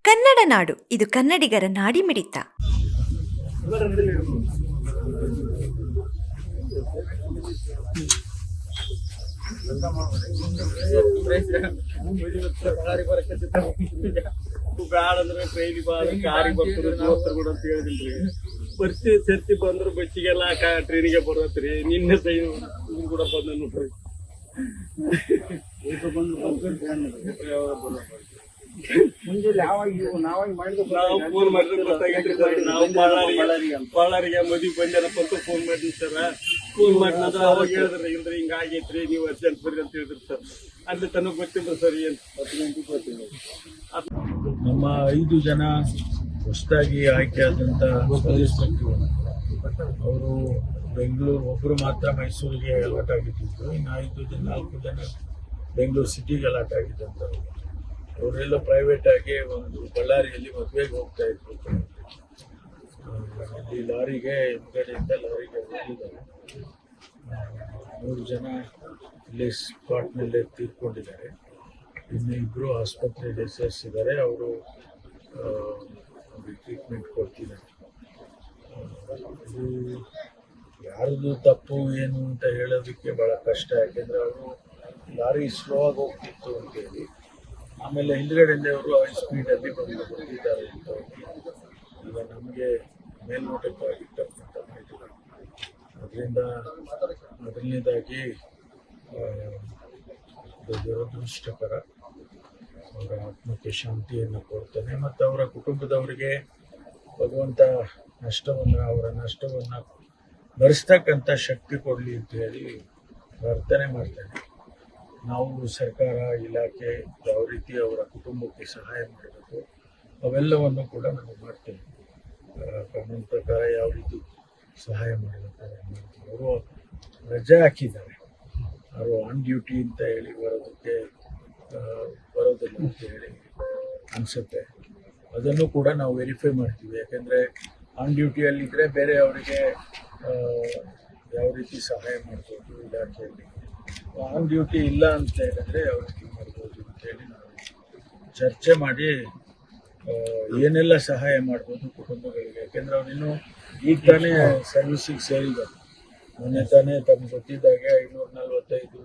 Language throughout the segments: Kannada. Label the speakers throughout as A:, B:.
A: ಕನ್ನಡ ನಾಡು, ಇದು ಕನ್ನಡಿಗರ ನಾಡಿಮಿಡಿತ.
B: ಬ್ಯಾಡಂದ್ರೆ ಟ್ರೈನ್ ಕಾರಿಗೆ ಬರ್ತಾರೆ ದೋಸ್ತರು ಕೂಡ ಅಂತ ಹೇಳಿದ್ರಿ. ಬರ್ತಿ ಸರ್ತಿ ಬಂದ್ರೆ ಬಸ್ಸಿಗೆಲ್ಲ ಟ್ರೈನಿಗೆ ಬರತ್ರಿ. ನಿನ್ನೆ ಕೂಡ ಬಂದ ನೋಡ್ರಿ. ನಾವು ಫೋನ್ ಮಾಡಿದ್ರೆ ಗೊತ್ತಾಗಿದ್ರಿ ಸರ್. ನಾವು ಬಳ್ಳಾರಿಗೆ ಮದುವೆ ಬಂದೇನಪ್ಪ ಅಂತ ಫೋನ್ ಮಾಡಿದ್ವಿ ಸರ್. ಫೋನ್ ಮಾಡಿದ್ರೆ ಅವಾಗ ಹೇಳಿದ್ರಿ ಇಲ್ರಿ ಹಿಂಗ ಆಗೈತ್ರಿ, ನೀವು ಅರ್ಜೆಂಟ್ ಬರ್ರಿ ಅಂತ ಹೇಳಿದ್ರಿ ಸರ್. ಅಲ್ಲಿ ತನಕ ಗೊತ್ತಿಲ್ಲ ಸರ್. ಏನ್ 10 ಗಂಟೆಗೆ ಗೊತ್ತಿಲ್ಲ.
C: ನಮ್ಮ 5 ಜನ ಹೊಸದಾಗಿ ಆಯ್ಕೆಯಾದಂಥ ಅವರು ಬೆಂಗಳೂರು, ಒಬ್ಬರು ಮಾತ್ರ ಮೈಸೂರಿಗೆ ಅಲಾಟ್ ಆಗಿದ್ದು, ಇನ್ನು 4 ಜನ ಬೆಂಗಳೂರು ಸಿಟಿಗೆ ಅಲಾಟ್ ಆಗಿದ್ದಂಥವ್ರು. ಅವರೆಲ್ಲ ಪ್ರೈವೇಟ್ ಆಗಿ ಒಂದು ಬಳ್ಳಾರಿಯಲ್ಲಿ ಮದುವೆಗೆ ಹೋಗ್ತಾ ಇದ್ರು. ಅಲ್ಲಿ ಲಾರಿಗೆ ಹಿಂದ್ಗಡೆಯಿಂದ ಲಾರಿಗೆ ಹೋಗಿದ್ದಾರೆ. 3 ಜನ ಇಲ್ಲಿ ಸ್ಪಾಟ್ನಲ್ಲೇ ತೀರ್ಕೊಂಡಿದ್ದಾರೆ. ಇನ್ನು 2 ಆಸ್ಪತ್ರೆಗೆ ಸೇರಿಸಿದ್ದಾರೆ. ಅವರು ಟ್ರೀಟ್ಮೆಂಟ್ ಕೊಡ್ತಿದ್ದಾರೆ. ಇದು ಯಾರದು ತಪ್ಪು ಏನು ಅಂತ ಹೇಳೋದಕ್ಕೆ ಭಾಳ ಕಷ್ಟ. ಯಾಕೆಂದರೆ ಅವರು ಲಾರಿ ಸ್ಲೋ ಆಗಿ ಹೋಗ್ತಿತ್ತು ಅಂತೇಳಿ, ಆಮೇಲೆ ಹಿಂದ್ಗಡೆಯಿಂದ ಅವರು ಹೈ ಸ್ಪೀಡಲ್ಲಿ ಬಂದಿದ್ದಾರೆ ಅಂತ ಈಗ ನಮಗೆ ಮೇಲ್ನೋಟಕ್ಕಾಗಿರ್ತಕ್ಕಂಥ ಮಾಹಿತಿಗಳು. ಅದರಿಂದ ಮೊದಲನೇದಾಗಿ ದುರದೃಷ್ಟಕರ. ಅವರ ಆತ್ಮಕ್ಕೆ ಶಾಂತಿಯನ್ನು ಕೊಡ್ತಾನೆ ಮತ್ತು ಅವರ ಕುಟುಂಬದವರಿಗೆ ಭಗವಂತ ಅವರ ನಷ್ಟವನ್ನು ಭರಿಸ್ತಕ್ಕಂಥ ಶಕ್ತಿ ಕೊಡಲಿ ಅಂತ ಹೇಳಿ ಪ್ರಾರ್ಥನೆ ಮಾಡ್ತೇನೆ. ನಾವು ಸರ್ಕಾರ, ಇಲಾಖೆ ಯಾವ ರೀತಿ ಅವರ ಕುಟುಂಬಕ್ಕೆ ಸಹಾಯ ಮಾಡಬೇಕು ಅವೆಲ್ಲವನ್ನು ಕೂಡ ನಾವು ಮಾಡ್ತೇವೆ. ಕಾನೂನು ಪ್ರಕಾರ ಯಾವ ರೀತಿ ಸಹಾಯ ಮಾಡಬೇಕು ಅವರು ರಜೆ ಹಾಕಿದ್ದಾರೆ. ಅವರು ಆನ್ ಡ್ಯೂಟಿ ಅಂತ ಹೇಳಿ ಬರೋದಿಲ್ಲ ಅಂತ ಹೇಳಿ ಅನಿಸುತ್ತೆ. ಅದನ್ನು ಕೂಡ ನಾವು ವೆರಿಫೈ ಮಾಡ್ತೀವಿ. ಯಾಕೆಂದರೆ ಆನ್ ಡ್ಯೂಟಿಯಲ್ಲಿದ್ದರೆ ಬೇರೆ ಅವರಿಗೆ ಯಾವ ರೀತಿ ಸಹಾಯ ಮಾಡ್ಬೋದು ಇಲಾಖೆಯಲ್ಲಿ. ಆನ್ ಡ್ಯೂಟಿ ಇಲ್ಲ ಅಂತ ಹೇಳಿದ್ರೆ ಯಾವ ರೀತಿ ಮಾಡ್ಬೋದು ಅಂತೇಳಿ ನಾವು ಚರ್ಚೆ ಮಾಡಿ ಏನೆಲ್ಲ ಸಹಾಯ ಮಾಡ್ಬೋದು ಕುಟುಂಬಗಳಿಗೆ. ಯಾಕೆಂದರೆ ಅವರಿನ್ನೂ ಈಗ ತಾನೇ ಸರ್ವಿಸಿಗೆ ಸೇರಿದ್ದಾರೆ. ಮೊನ್ನೆ ತಾನೇ ತಮ್ಗೆ ಗೊತ್ತಿದ್ದಾಗೆ 545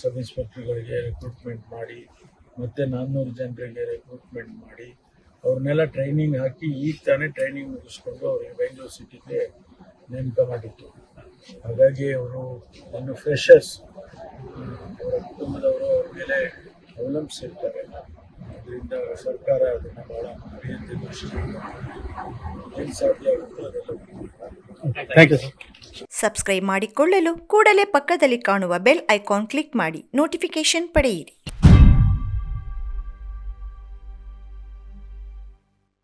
C: ಸಬ್ ಇನ್ಸ್ಪೆಕ್ಟರ್ಗಳಿಗೆ ರಿಕ್ರೂಟ್ಮೆಂಟ್ ಮಾಡಿ ಮತ್ತು 400 ಜನರಿಗೆ ರಿಕ್ರೂಟ್ಮೆಂಟ್ ಮಾಡಿ ಅವ್ರನ್ನೆಲ್ಲ ಟ್ರೈನಿಂಗ್ ಹಾಕಿ ಈಗ ತಾನೇ ಟ್ರೈನಿಂಗ್ ಮುಗಿಸ್ಕೊಂಡು ಅವರಿಗೆ ಬೆಂಗಳೂರು ಸಿಟಿಗೆ ನೇಮಕ ಮಾಡಿತ್ತು. ಹಾಗಾಗಿ ಅವರು ಇನ್ನು ಫ್ರೆಷರ್ಸ್, ಅವರ ಕುಟುಂಬದವರು ಅವ್ರ ಮೇಲೆ ಅವಲಂಬಿಸಿರ್ತಾರೆ. ಅದರಿಂದ ಸರ್ಕಾರ ಅದನ್ನು ಭಾಳ ಮರ್ಯಾದೆ ದೃಷ್ಟಿಯಿಂದ ಏನು ಸಾಧ್ಯ ಆಗುತ್ತೋ ಅದೆಲ್ಲ.
A: ಸಬ್ಸ್ಕ್ರೈಬ್ ಮಾಡಿಕೊಳ್ಳಲು ಕೂಡಲೇ ಪಕ್ಕದಲ್ಲಿ ಕಾಣುವ ಬೆಲ್ ಐಕಾನ್ ಕ್ಲಿಕ್ ಮಾಡಿ ನೋಟಿಫಿಕೇಶನ್ ಪಡೆಯಿರಿ.